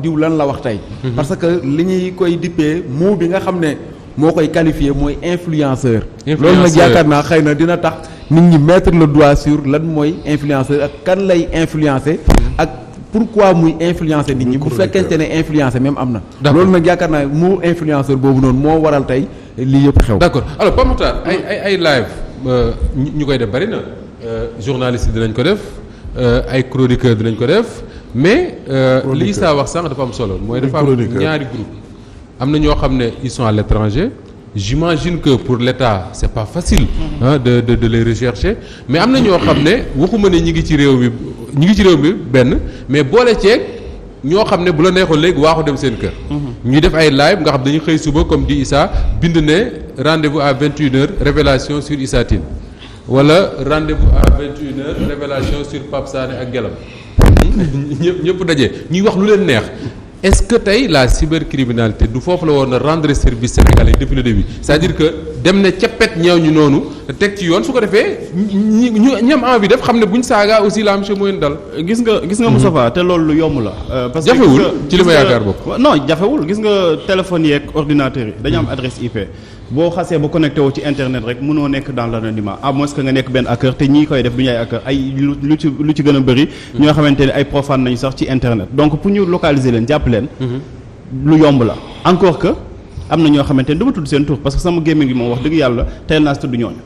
diw lan la wax tey. parce que li ñuy koy dippee mot bi nga xam ne moo koy qualifié mooy influenceur. loolu nag yaakaar naa xëy na dina tax nit ñi mettre le doigt sur lan mooy influenceur ak kan lay influencer. ak pourquoi muy influencer nit ñi bu fekkente ne influencer même am na. loolu nag yaakaar naa mot influenceur boobu noonu moo waral tey lii yëpp xew. d'accord alors Pape Makhtar ay live ñu koy def bari na journaliste dinañ ko def ay chroniqueur dinañ ko def. mais li Issa wax sànq dafa am solo mooy dafa am ñaari groupe am na ñoo xam ne ils sont à l'étranger j'imagine que pour l'État c'est pas facile de les rechercher mais am na ñoo xam ne waxuma ne ñi ngi ci réew mi benn mais boole ceeg ñoo xam ne bu la neexoon léegi waaxu dem seen kër ñuy def ay live nga xam dañu xëy suba comme dit Issa bind ne rendez-vous à 21h révélation sur Issa Tine wala rendez-vous à 21h révélation sur Pape Sané ak Gelam ñëpp daje ñuy wax lu leen neex est-ce que tey la cybercriminalité du foofu la woon na rendre service sénégalais depuis le début c'est-à-dire que dem ne cappet ñeew ñu noonu teg ci yoon su ko defee ñu am envie def xam ne buñ saaga aussi la am chose mooy dal. gis nga Moustapha te loolu lu yomb la. parce que jafewul ci li ma yaakaar bopp. non jafewul gis nga téléphones yi ak ordinateurs yi dañu am adresse IP. boo xasee ba connecté wu ci internet rek mënoo nekk dans l'anonymat à moins que nga nekk benn hacker te ñii koy def du ñu ay hacker ay lu ci gën a bëri. ñoo xamante ne ay profane nañu sax ci internet donc pour ñu localiser leen jàpp leen. lu yomb la encore que am na ñoo xamante ne du ma tudd seen tur parce que sama gémmiñ gi moom wax dëgg yàlla teel naa si tudd ñooñu.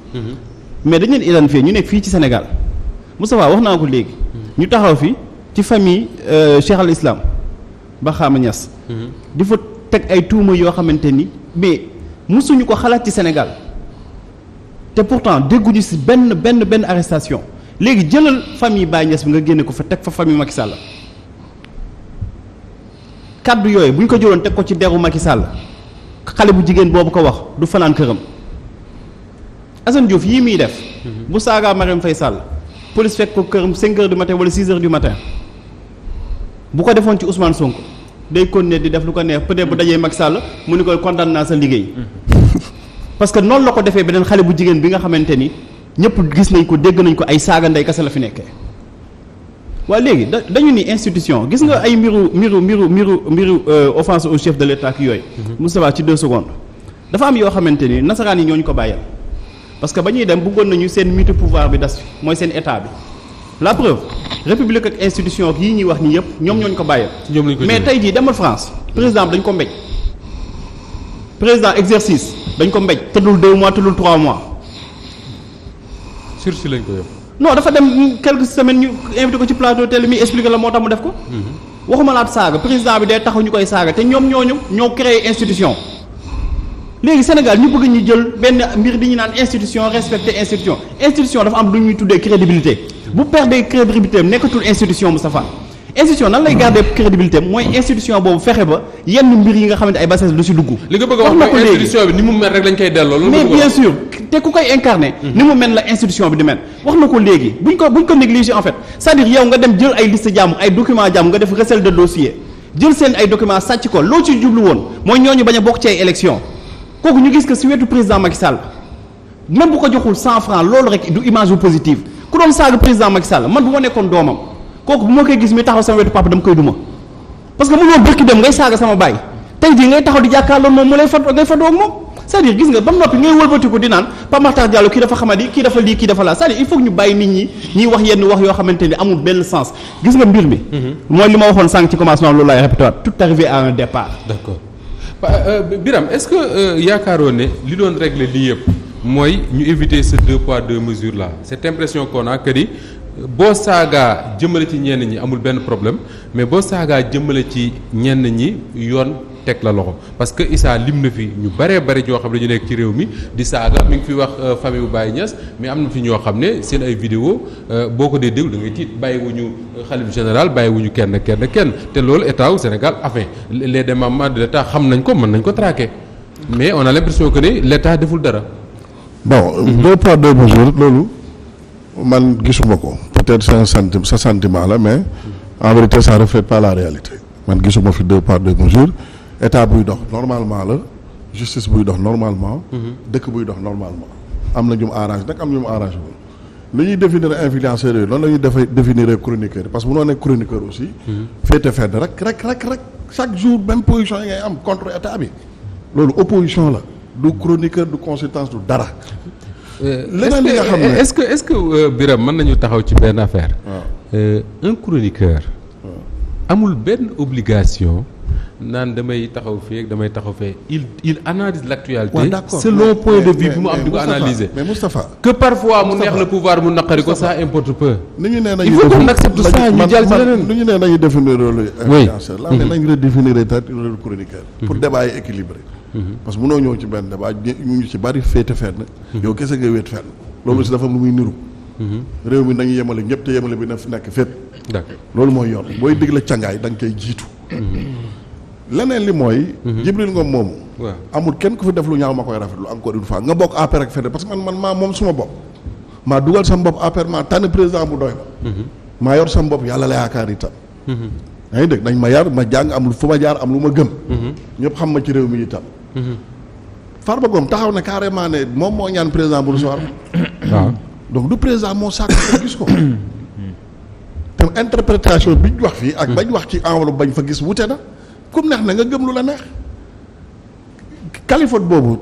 mais dañu leen identifier ñu nekk fii ci Sénégal Moustapha wax naa ko léegi. ñu taxaw fi ci famille Cheikh al Islam Barhama Niass. di fa teg ay tuuma yoo xamante ni mais. musuñu ko xalaat ci Sénégal te pourtant dégguñu ci benn arrestation léegi jëlal famille Baye Niass bi nga génne ko fa teg fa famille Macky Sall kaddu yooyu bu ñu ko jëloon teg ko ci deru Macky Sall xale bu jigéen boobu ko wax du fanaan këram Assane Diouf yii muy def bu saagaa Marème Faye Sall police fekk ko këram 5 heures du matin wala 6 heures du matin bu ko defoon ci Ousmane Sonko day continuer di def lu ko neex peut-être bu dajee Macky Sall mu ni koy condamné naa sa liggéey parce que noonu la ko defee beneen xale bu jigéen bi nga xamante ni ñëpp gis nañ ko dégg nañ ko ay saaga ndey kese la fi nekkee waaye léegi dañu ni institution gis nga ay mbiru offense au chef de l'État ak yooyu Moustapha ci 2 secondes dafa am yoo xamante ni nasaraan yi ñooñu ko bàyyal parce que ba ñuy dem bëggoon nañu seen multi pouvoir bi das fi mooy seen état bi la preuve république ak institution yii ñuy wax nii yëpp ñoom ñooñu ko bàyyal mais tey jii demal France président bi dañ ko mbéj président exercice dañ ko mbéj tëddul 2 mois tëddul 3 mois sursis lañ ko yóbbu non dafa dem quelques semaines ñu invité ko ci plateau télé mi expliqué la moo tax mu def ko waxuma laat saaga président bi day taxaw ñu koy saaga te ñoom ñoo créé institution léegi Sénégal ñu bëgg ñu jël benn mbir di ñu naan institution respecter institution dafa am lu ñuy tuddee crédibilité bu perdre crédibilité am nekkatul institution Moustapha institution nan lay garder crédibilité am mooy institution boobu fexe ba yenn mbir yi nga xamante ay bases lu ci dugg. li nga bëgg a wax mooy institution bi ni mu mel rek lañ koy delloo. mais bien sûr te ku koy incarner. ni mu mel la institution bi di mel. wax na ko léegi buñ ko négliger en fait c'est-à-dire yow nga dem jël ay liste jàmm ay documents jàmm nga def recel de dossier jël seen ay documents sàcc ko loo ci jublu woon mooy ñooñu bañ a bokk ci ay élections kooku ñu gis que si wetu président Macky Sall même bu ko joxul 100 francs loolu rek du image bu positive ku doon saaga président Macky Sall man bu ma nekkoon doomam kooku bu ma koy gis mi taxaw sama wetu papa dama koy duma parce que mu ñoo bërki dem ngay saaga sama baay tey jii ngay taxaw di jàkkaarloo moom mu lay fat ngay fatoo ak moom c'est-à-dire gis nga ba mu noppi ngay wëlbatiku di naan Pape Makhtar Diallo kii dafa xamadi kii dafa lii kii dafa laa c'est-à-dire il faut que ñu bàyyi nit ñi ñuy wax yenn wax yoo xamante ni amul benn sens gis nga mbir mi mooy li ma waxoon sànq ci commencement loolu laay répété waat tout arrivé à un départ. D'accord Birame est-ce que yaakaaroon ne li doon régler lii yëpp mooy ñu éviter ce 2 poids 2 mesures là cette impression qu'on a que ni boo saagaa jëmale ci ñenn ñi amul benn problème mais boo saagaa jëmale ci ñenn ñi yoon teg la loxo parce que Issa lim na fi ñu bëree bëri ñoo xam ne ñu nekk ci réew mi di saaga mi ngi fi wax famille bu Baye Niass mais am na fi ñoo xam ne seen ay vidéo boo ko dee déglu da ngay tiit bàyyiwuñu xalif général bàyyiwuñu kenn te loolu état wu Sénégal enfin les démembrements de l'état xam nañ ko mën nañ ko traquer mais on a l'impression que ni l'état deful dara. bon 2 poids 2 mesures loolu man gisuma ko peut-être sa sentiment la mais en vérité ça reflète pas la réalité man gisuma fi 2 poids 2 mesures état buy dox normalement la justice buy dox normalement. dëkk buy dox normalement am na ñu mu arrangé nag am ñu mu arrangé wul li ñuy définir influenceurs yooyu noonu la ñuy defee définir chroniqueur parce que munoo nekk chroniqueur aussi. féete fenn rek chaque jour même position yi ngay am contre état bi loolu opposition la du chroniqueur du consultance du dara. leneen li nga xam ne est-ce que Birame mën nañu taxaw ci benn affaire. un chroniqueur. amul benn obligation naan damay taxaw fii ak damay taxaw fee il analyse l'actualité selon point de vue bi mu am di ko analyser. mais Moustapha que parfois mu neex le pouvoir mu naqari ko ça importe peu. ni ñu nee nañu il faut qu'on accepte ça ñu jàll ci leneen. ni ñu nee nañu définir loolu influenceur la ne nañ redéfinir loolu chroniqueur pour débat yi équilibré parce que mënoo ñëw ci benn débat ñu ci bari féete fenn yow kese nga wéet fenn loolu aussi dafa am lu muy niru réew mi nañu yemale ñëpp te yemale bi na fi nekk fépp d'accord loolu mooy yoon booy digle cangaay da nga koy jiitu leneen li mooy Jibril Ngom moomu amul kenn ku fi def lu ñaaw ma koy rafetlu encore une fois nga bokk APR ak feneen parce que man maa moom suma bopp maa dugal sama bopp APR maa tànn président bu doy ma maa yor sama bopp yàlla la yaakaar itam yaa ngi dégg nañ ma yar ma jàng am lu fu ma jaar am lu ma gëm ñëpp xam ma ci réew mi itam Farba Ngom taxaw ne carrément ne moom moo ñaan président bu recevoir waaw donc du président moo sàkk ko gis ko te interprétation bi ñu wax fii ak bañ wax ci enveloppe bañ fa gis wute na ku neex na nga gëm lu la neex Californie boobu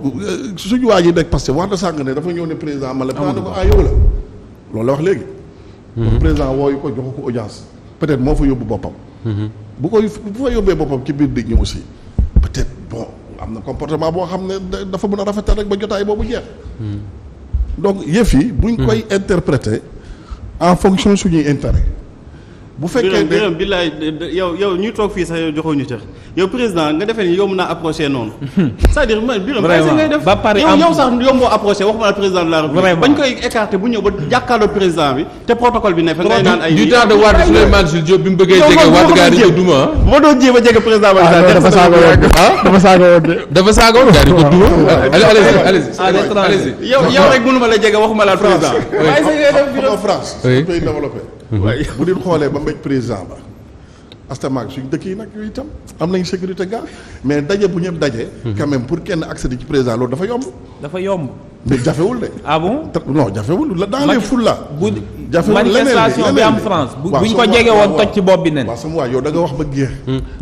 suñu waa ji nekk parce que wax na sànq ne dafa ñëw ne président ma la président ko yow la loolu la wax léegi donc président wooyu ko joxu ko audience peut-être moo fa yóbbu boppam bu fa yóbbee boppam ci biir dig ñi aussi peut-être bon am na comportement boo xam ne dafa mën a rafetal rek ba jotaay boobu jeex donc yëf yi buñ koy interpréter en fonction suñuy intérêt bu fekkee Birame billaay yow ñuy toog fii sax yow joxoo ñu cër yow président nga defee ni yow mën naa approché noonu c'est-à-dire man Birame bàyyi ngay def yow sax yomboo approché waxuma la président de la République bañ koy écarté bu ñëw ba jàkkaarloo président bi te protocole bi ne fa ngay naan ay du temps de Wade Souleymane Jules Diop bi mu bëggee jege Wade gaa yi ko duma moo doon jéem a jege président ba dafa saaga woon gaa yi ko duma allez yow rek mënuma la jege waxuma la président xam France pays développé bu din xoolee ba mbéj président ba astamaak suñ dëkk yi nag yooyu itam am nañ sécurité gars mais daje bu ñëpp daje quand même pour kenn accéder ci président loolu dafa yomb mais jafewul de ah bon non jafewul la dans les foules là bu jafewul manifestation bi am France buñ ko jege woon toj ci bopp bi nen waaw sama waay yow da nga wax ba géex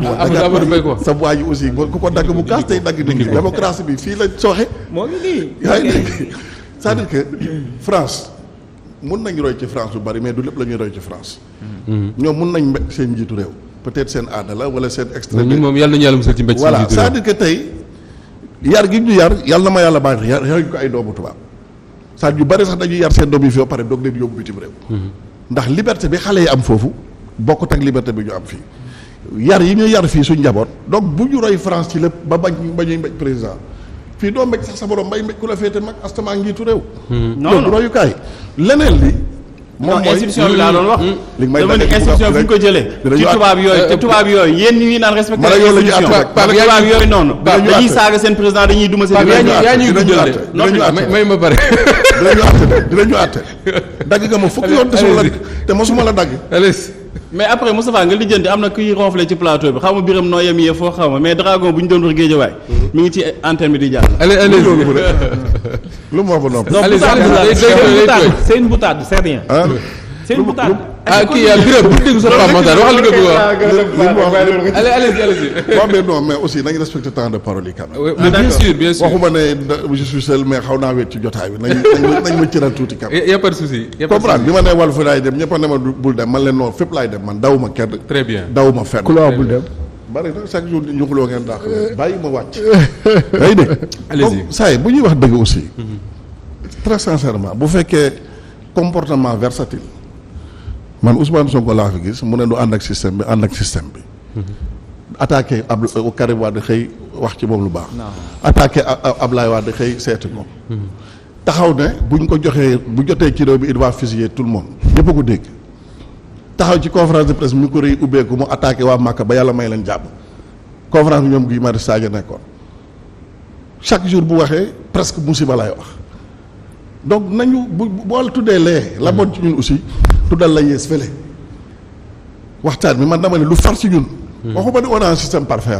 Amadou Mbaye ko sa waay yi aussi ku ko dagg bu kaas tey dagg nit ñi démocratie bi fii la sooxe moo ngi nii yaa ngi dégg c'est-à-dire que France mun nañ roy ci France bu bari mais du lépp la ñuy roy ci France ñoom mun nañ mbéj seen njiitu réew peut-être seen aada la wala seen extrême ñun moom yàlla nañu yàlla musal ci mbéj voilà c'est-à-dire que tey yar gi ñu yar yàlla na ma yàlla baax yaruñ ko ay doomu tubaab c'est-à-dire yu bari sax dañuy yar seen doom yi fi ba pare doog leen yóbbu bitim réew ndax liberté bi xale yi am foofu bokkut ak liberté bi ñu am fii yar yi ñu yar fii suñ njaboot donc bu ñu roy France ci lépp ba bañuy mbéj président fii doo mbéj sax sa borom mbay mbéj ku la féete mag astama njiitu réew loolu royukaay leneen li moom mooy institution bi laa doon wax li may dama ne institution bi ñu ko jëlee ci tubaab yooyu te tubaab yooyu yéen ñi naan respecté institution tubaab yooyu noonu dañuy saaga seen président dañuy duma seen yaa ñuy guddal de may ma pare dinañu àtte dagg nga ma fukki yoon te mosuma la dagg mais après Moustapha nga lijjanti am na kuy ronflé ci plateau bi xaw ma Birame noo yem yee foo xaw ma mais Dragon bu ñu doon wax Géejawaay mi ngi ci antenne bi di jàll lu mu wax ba noppi c'est une boutade c'est rien c'est une boutade kii yaa Birame bu dégg sa Pape Makhtar waxal li nga bëgg allez mais non mais aussi nañ respecter temps de parole yi quand même mais bien sûr waxuma ne je suis seul mais xaw naa wet ci jotaay bi nañ ma cëral tuuti quand même y a pas de souci comprendre bi ma ne Walf laay dem ñëpp a ne ma bul dem man leen noonu fépp laay dem man dawuma kenn très bien dawuma fenn ku la wax bul dem bari na chaque jour ñu xuloo ngeen daax bàyyi ma wàcc day dégg donc saa yi bu ñuy wax dëgg aussi très sincèrement bu fekkee comportement versatile man Ousmane Sonko laa fi gis mu ne du ànd ak système bi attaqué Karim Wade xëy wax ci moom lu baax attaqué Ablaye Wade xëy seeti ko taxaw ne buñ ko joxee bu jotee ci réew bi il va fusiller tout le monde ñëpp a ko dégg taxaw ci conférence de presse mi ko rëy ubbeeku mu attaqué waa Màkka ba yàlla may leen jàpp conférence bi ñoom Guy Marius Sagna nekkoon chaque jour bu waxee presque musiba lay wax donc nañu bool tuddee lee la bon ci ñun aussi tuddal la yees fële waxtaan bi man dama ne lu far ci ñun waxuma ne on a un système parfait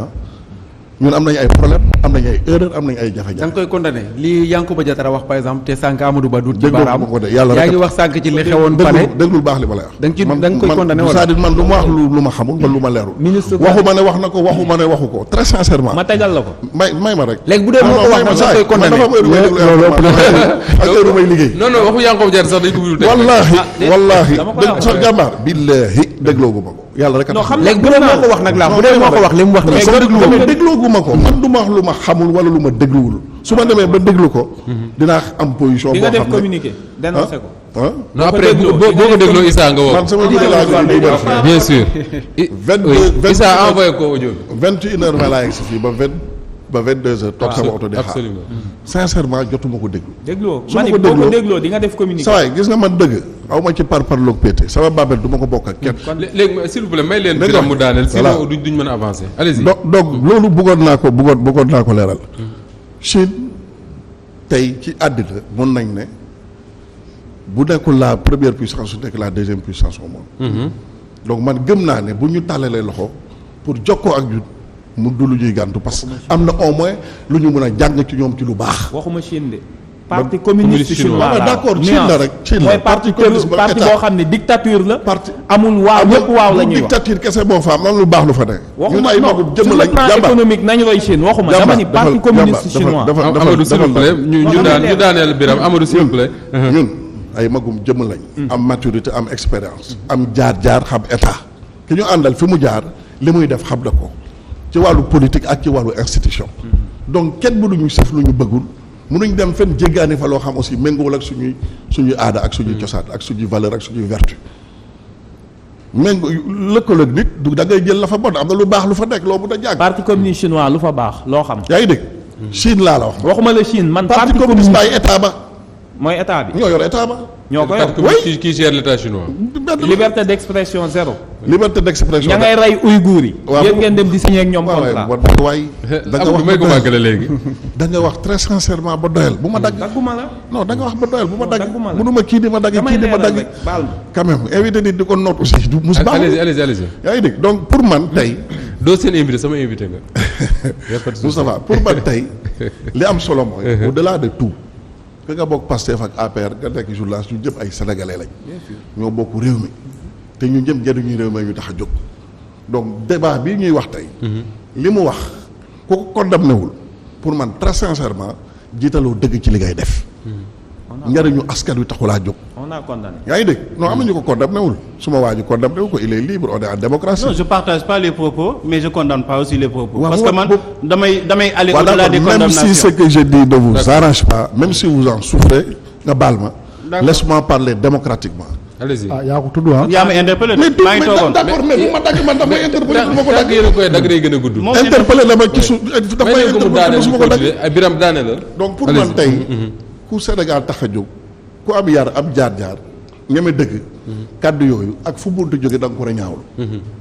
ñun am nañu ay problème am nañu ay erreur am nañu ay da nga jafe-jafe. koy condamné li Yankhoba Diattara wax par exemple te sànq Amadou Ba dut ci dégloo baaraam ma ko de yàlla rek yaa ngi wax sànq ci li xewoon palais déglul baax li ma lay wax. da nga koy condamné wala c'est-à-dire man lu ma wax lu ma xamul man lu ma leerul. ministre waxuma ne wax na ko waxuma ne waxu ko très sincèrement. ma tegal la ko. may ma rek. léegi bu dee moo ko wax nag da nga koy condamné ak heure may liggéey. non non waxu Yankhoba Diattara sax dañ ko wul teg. wallaahi dama ko dégg wax sa jàmbaar billaahi dégloogu ma ko yàlla rek a tax. léegi bu dee moo ko wax nag laa bu dee moo ko wax li mu wax nii dégloogu ma ko man du ma wax lu ma xamul wala lu ma dégluwul su ma demee ba déglu ko dinaa am position di boo nga xam def ne communiqué dénoncé ko. ah non après boo ko dégloo Issa nga woo. man sama jiite laa jógee du bëri fii bien sûr. 22 Issa envoyé ko audio bi. 21h laa yegg si fii ba 22h toog sama oto di xaar absolument. sincèrement jotuma ko déglu dégloo su ma ma ni ko boo ko dégloo- dégloo di nga def communiqué. saa waay gis nga man dëgg aw ma ci parloog pété sama babel du ma ko bokk ak kenn léegi s'il vous plaît may leen Dégg Birame nga. mu daaneel Voilà. sinon duñ mën a avancer allez-y. donc loolu bëggoon naa ko leeral Chine tey ci àddina mën nañ ne bu nekkul la première puissance su nekk la deuxième puissance au monde donc man gëm naa ne bu ñu tàllalee loxo pour jokkoo ak ñun mu du lu ñuy gàntu parce que am na au moins lu ñu mën a jàng ci ñoom ci lu baax waxuma Chine de. parti communiste chinois ah, laa d'accord, wax. Chine la nuance. rek, Chine la. mooy Parti parti communiste ba parti état. boo xam ne dictature la. parti amul waaw ñëpp waaw la ñuy wax. dictature kese boo fa am lu baax lu fa nekk ñun waxuma ay non magum sur jëmm le lañ plan jàmbaar économique nañu roy Chine waxuma dama ni parti communiste chinois. Amadou s'il vous plaît ñu daaneel Birame Amadou s'il vous plaît. ñun ay magum jëmm lañ am maturité am expérience am jaar-jaar xam état ki ñu àndal fi mu jaar li muy def xam na ko ci wàllu politique ak ci wàllu institution donc kenn mënuñu sëf lu ñu bëggul mënuñ dem fenn jéggaani fa loo xam aussi méngoowul ak suñuy aada ak suñuy cosaan ak suñuy valeur ak suñuy vertu méngoo lëkkaloog nit du da ngay jël la fa bon am na lu baax lu fa nekk loo mun a jàng parti communiste chinois lu fa baax loo xam. yaa ngi dégg Chine laa la wax waxuma la Chine man parti parti communiste communiste ba ay état ba mooy état bi. ñoo yor état ba ñoo ko yor. qui gère l'état chinois. liberté d'expression zéro. liberté d'expression ña ngay rey Ouïghour yi. waaw yéen ngeen dem di signé ak ñoom waaw contrat. waay da nga Amadou wax may ba ko doyal màggale léegi. da nga wax très sincèrement ba doyal bu ma dagg dagguma la. non da nga wax ba doyal bu ma dagg dagguma la. mënuma kii di ma dagg damay kii di ma leeral dagg rek baal ma. quand même invité nit di ko noot aussi du mus baax allez-y. yaa ngi dégg donc pour man tey doo seen invité sama invité nga. Y a pas de souci. Moustapha pour man tey li am solo mooy au-delà de tout que nga bokk Pastef ak APR nga nekk journaliste ñu jëpp ay sénégalais lañ ñoo bokk réew mi te ñu jëm njëriñu réew mi ñu tax a jóg donc débat bi ñuy wax tey li mu wax ku ko condamné wul pour man très sincèrement jiitaloo dëgg ci li ngay def njëriñu askan wi taxulaa jóg on a condamné. yaa ngi dégg non am na ñu ko condamné wul suma waa ji condamné wu ko il est libre on est en démocratie Non, je partage pas les propos, mais je condamne pas aussi les propos. Ouais, Parce ouais, que man, ouais. damay aller Voilà, au-delà des même condamnations. si ce que je dis ne vous arrange pas même si vous en souffrez nga baal ma D'accord. laisse-moi parler démocratiquement allez-y. ah yaa ko tudd ah yaa ma interpellé mais maa ngi toogoon. d'accord mais bu ma dagg man daf may interpellé bu ma ko dagg dagg yéen a koy dagg day gën a gudd. Moom interpellé la ma ci su daf may may leen ko mu daaneel interpellé su ñu ma ko dagg continuer ay Birame daaneel la. donc pour Allez-y. man tey ku Sénégal tax a jóg ku am yar am jaar-jaar ñeme dëgg kàddu yooyu ak fu buntu jóge da nga ko war a ñaawlu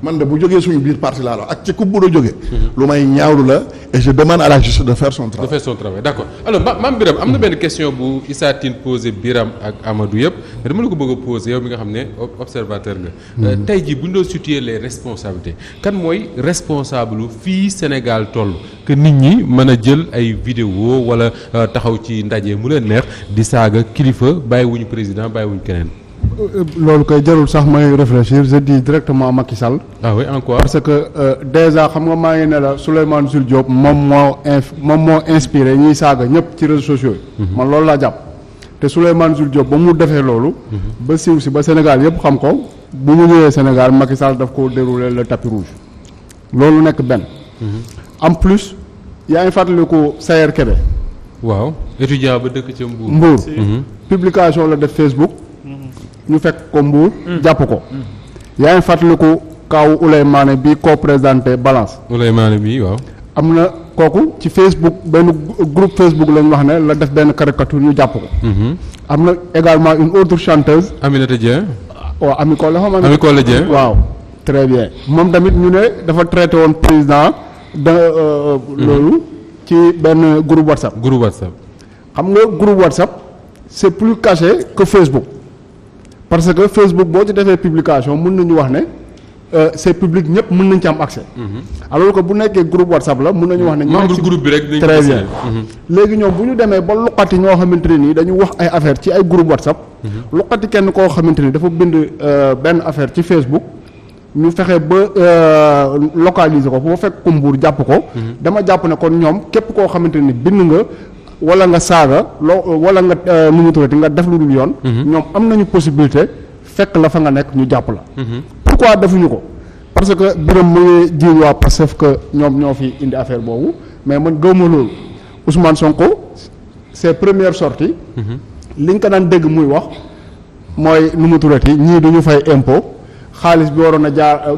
man de bu jógee suñu biir parti laa la ak ci ku buntu jóge lu may ñaawlu la et je demande à la justice de faire son de travail faire son travail d'accord alors maam Birame am na benn question bu Issa Tine posé Birame ak Amadou yëpp mais dama la ko bëgg a posé yow mi nga xam ne observateur nga. tey jii bu ñu doon situer les responsabilités kan mooy responsable lu fii Sénégal toll que nit ñi mën a jël ay vidéo wala taxaw ci ndaje mu leen neex di saaga kilifa bàyyiwuñu président bàyyiwuñu keneen. loolu koy jarul sax may réfléchir je dis directement Macky Sall. ah oui en quoi. parce que déjà xam nga maa ngi ne la Souleymane Jules Diop moom moo inspiré ñiy saaga ñëpp ci réseaux sociaux yi. man loolu laa jàpp. te Souleymane Jules Diop ba mu defee loolu. ba siiw si ba Sénégal yëpp xam ko bu mu ñëwee Sénégal Macky Sall daf ko dérouler le tapis rouge. loolu nekk benn. en plus yaa ngi fàttaliku Sayer Kébé. waaw étudiant ba dëkk ca Mbour. Mbour publication la def Facebook. ñu fekk ko Mbour. jàpp ko. yaa ngi fàttaliku kaw Ouleymane bi co-présenté Balance. Ouleymane bi waaw. am na kooku ci Facebook benn groupe Facebook lañ wax ne la def benn caricature ñu jàpp ko. am na également une autre chanteuse. Aminata Dieng. waaw Ami Collé xam nga. Ami Collé Dieng. waaw très bien moom tamit ñu ne dafa traité woon président de loolu ci benn groupe WhatsApp. groupe WhatsApp. xam nga groupe WhatsApp c'est plus caché que Facebook parce que Facebook boo ci defee publication mën nañu wax ne c'est public ñëpp mën nañ ci am accès. alors que bu nekkee groupe WhatsApp la mën nañu wax ne. membre groupe bi rek très bien léegi ñoom bu ñu demee ba luqati ñoo xamante ne nii dañu wax ay affaire ci ay groupe WhatsApp. luqati kenn koo xamante ni dafa bind benn affaire ci Facebook. ñu fexe ba localiser ko boo fekk ko Mbuur jàpp ko. dama jàpp ne kon ñoom képp koo xamante ni bind nga wala nga saaga wala nga nu mu tuddati nga def lu dul yoon. ñoom am nañu possibilité fekk la fa nga nekk ñu jàpp la. pourquoi defuñu ko parce que Birame mu ngi jiiñ waa Pastef que ñoom ñoo fi indi affaire boobu mais man gëwma loolu Ousmane Sonko ses premières sorties. li nga ko daan dégg muy wax mooy nu mu tuddati ñii du ñu fay impôt. xaalis bi waroon a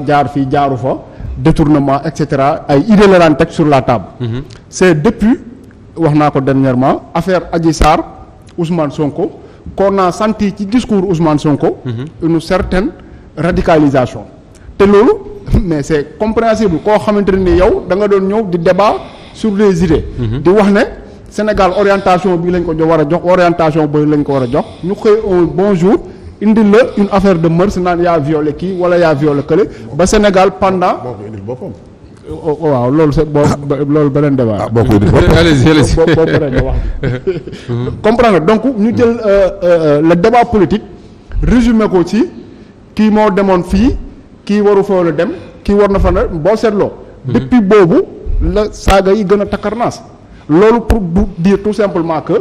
jaar fii jaaru fa détournement et cetera ay idées la daan teg sur la table. c'est depuis wax naa ko dernièrement affaire Adji Sarr Ousmane Sonko qu'on a senti ci discours Ousmane Sonko. une certaine radicalisation. te loolu mais c'est compréhensible koo xamante ne ni yow da nga doon ñëw di débat sur les idées. di wax ne Sénégal orientation bii lañ ko war a jox orientation boobu lañ ko war a jox ñu xëy un bon jour. indi la une affaire de mœurs naan yaa violé kii wala yaa violé kële ba Sénégal pendant. boo ko indil boppam. waaw loolu c'est loolu beneen débat. boo ko indil boppam allez-y boo paree nga wax comprendre donc ñu jël le débat politique résumé ko ci kii moo demoon fii kii waru fa la dem kii war na fa ne boo seetloo. depuis boobu la saaga yi gën a takkarnaas loolu pour dire tout simplement que.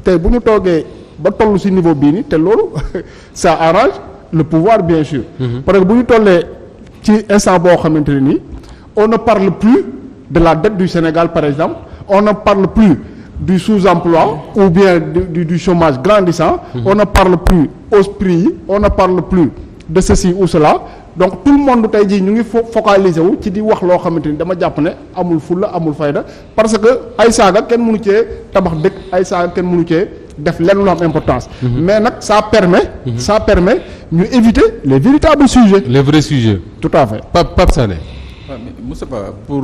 tey bu ñu toogee. ba toll ci niveau bii nii te loolu ça arrange le pouvoir bien sûr. parce que bu ñu tollee ci instant boo xamante ne nii on ne parle plus de la dette du Sénégal par exemple on ne parle plus du sous-emploi ou bien du chômage grandissant. On ne parle plus hausse prix yi on ne parle plus de ceci ou cela donc tout le monde tey jii ñu ngi focaliser wu ci di wax loo xamante ni dama jàpp ne amul fulla amul fayda parce que ay saaga kenn mënu cee tabax dëkk ay saaga kenn mënu cee def lenn lu am importance. mais nag ça permet ñu éviter les véritables sujets. les vrais sujets. tout à fait. Pape Sané. Moustapha pour